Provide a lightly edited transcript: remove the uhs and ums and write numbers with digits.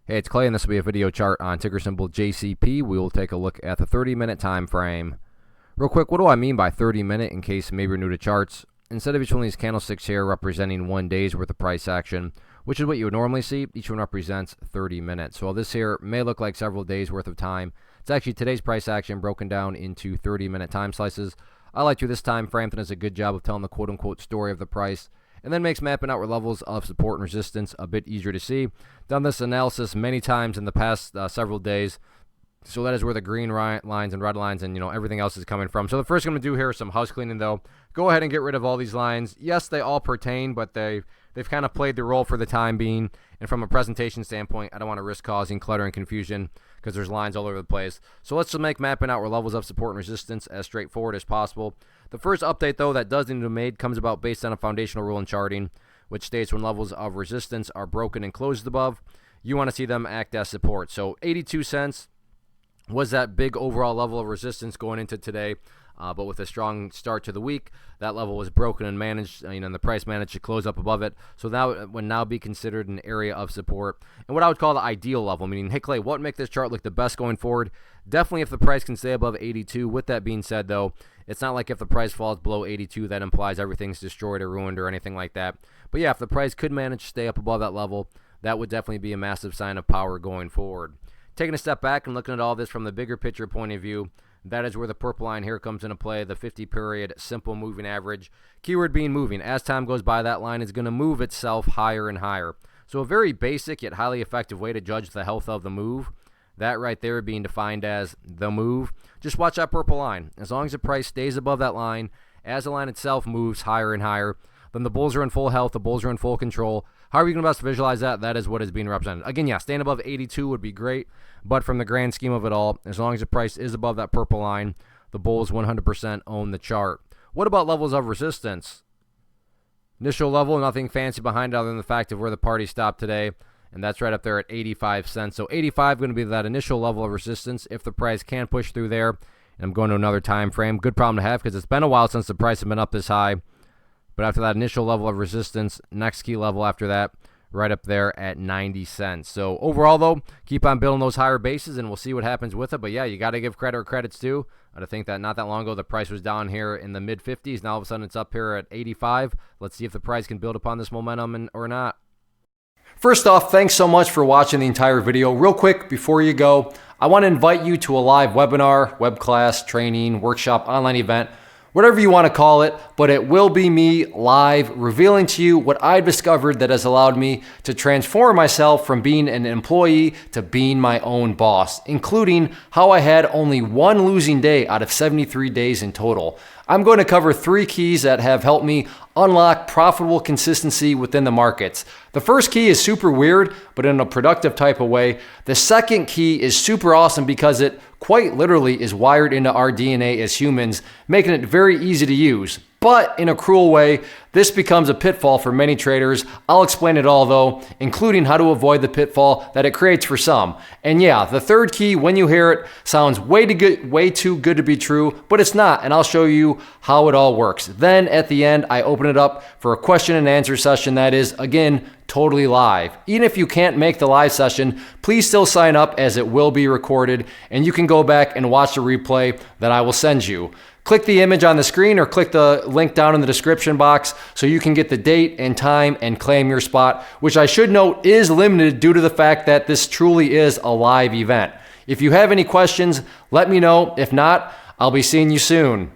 Hey, it's Clay, and this will be a video chart on ticker symbol JCP. We will take a look at the 30-minute time frame. Real quick, what do I mean by 30-minute in case maybe you're new to charts? Instead of each one of these candlesticks here representing 1 day's worth of price action, which is what you would normally see, each one represents 30 minutes. So while this here may look like several days worth of time, it's actually today's price action broken down into 30-minute time slices. I like to this time frame that does a good job of telling the quote-unquote story of the price, and then makes mapping out levels of support and resistance a bit easier to see. Done this analysis many times in the past several days, so that is where the green lines and red lines and everything else is coming from. So the first thing I'm going to do here is some house cleaning, though. Go ahead and get rid of all these lines. Yes, they all pertain, but they've kind of played their role for the time being. And from a presentation standpoint, I don't want to risk causing clutter and confusion because there's lines all over the place. So let's just make mapping out levels of support and resistance as straightforward as possible. The first update, though, that does need to be made comes about based on a foundational rule in charting, which states when levels of resistance are broken and closed above, you want to see them act as support. So 82 cents was that big overall level of resistance going into today, but with a strong start to the week, that level was broken and managed, and the price managed to close up above it. So now it would now be considered an area of support and what I would call the ideal level, meaning, hey, Clay, what would make this chart look the best going forward? Definitely if the price can stay above 82. With that being said, though, it's not like if the price falls below 82, that implies everything's destroyed or ruined or anything like that. But yeah, if the price could manage to stay up above that level, that would definitely be a massive sign of power going forward. Taking a step back and looking at all this from the bigger picture point of view, that is where the purple line here comes into play, the 50-period simple moving average. Keyword being moving. As time goes by, that line is going to move itself higher and higher. So a very basic yet highly effective way to judge the health of the move, that right there being defined as the move. Just watch that purple line. As long as the price stays above that line, as the line itself moves higher and higher, then the bulls are in full health, the bulls are in full control. However you can best visualize that, that is what is being represented. Again, yeah, staying above 82 would be great, but from the grand scheme of it all, as long as the price is above that purple line, the bulls 100% own the chart. What about levels of resistance? Initial level, nothing fancy behind it other than the fact of where the party stopped today, and that's right up there at 85 cents. So 85 going to be that initial level of resistance if the price can push through there. And I'm going to another time frame. Good problem to have because it's been a while since the price has been up this high. But after that initial level of resistance, next key level after that, right up there at 90 cents. So overall, though, keep on building those higher bases, and we'll see what happens with it. But yeah, you got to give credit where credit's due. I think that not that long ago, the price was down here in the mid-50s. Now all of a sudden it's up here at 85. Let's see if the price can build upon this momentum or not. First off, thanks so much for watching the entire video. Real quick, before you go, I want to invite you to a live webinar, web class, training, workshop, online event, whatever you want to call it, but it will be me live revealing to you what I've discovered that has allowed me to transform myself from being an employee to being my own boss, including how I had only one losing day out of 73 days in total. I'm going to cover 3 keys that have helped me unlock profitable consistency within the markets. The first key is super weird, but in a productive type of way. The second key is super awesome because it quite literally is wired into our DNA as humans, making it very easy to use. But in a cruel way, this becomes a pitfall for many traders. I'll explain it all though, including how to avoid the pitfall that it creates for some. And yeah, the third key, when you hear it, sounds way too good to be true, but it's not, and I'll show you how it all works. Then at the end, I open it up for a question and answer session that is, again, totally live. Even if you can't make the live session, please still sign up as it will be recorded, and you can go back and watch the replay that I will send you. Click the image on the screen or click the link down in the description box so you can get the date and time and claim your spot, which I should note is limited due to the fact that this truly is a live event. If you have any questions, let me know. If not, I'll be seeing you soon.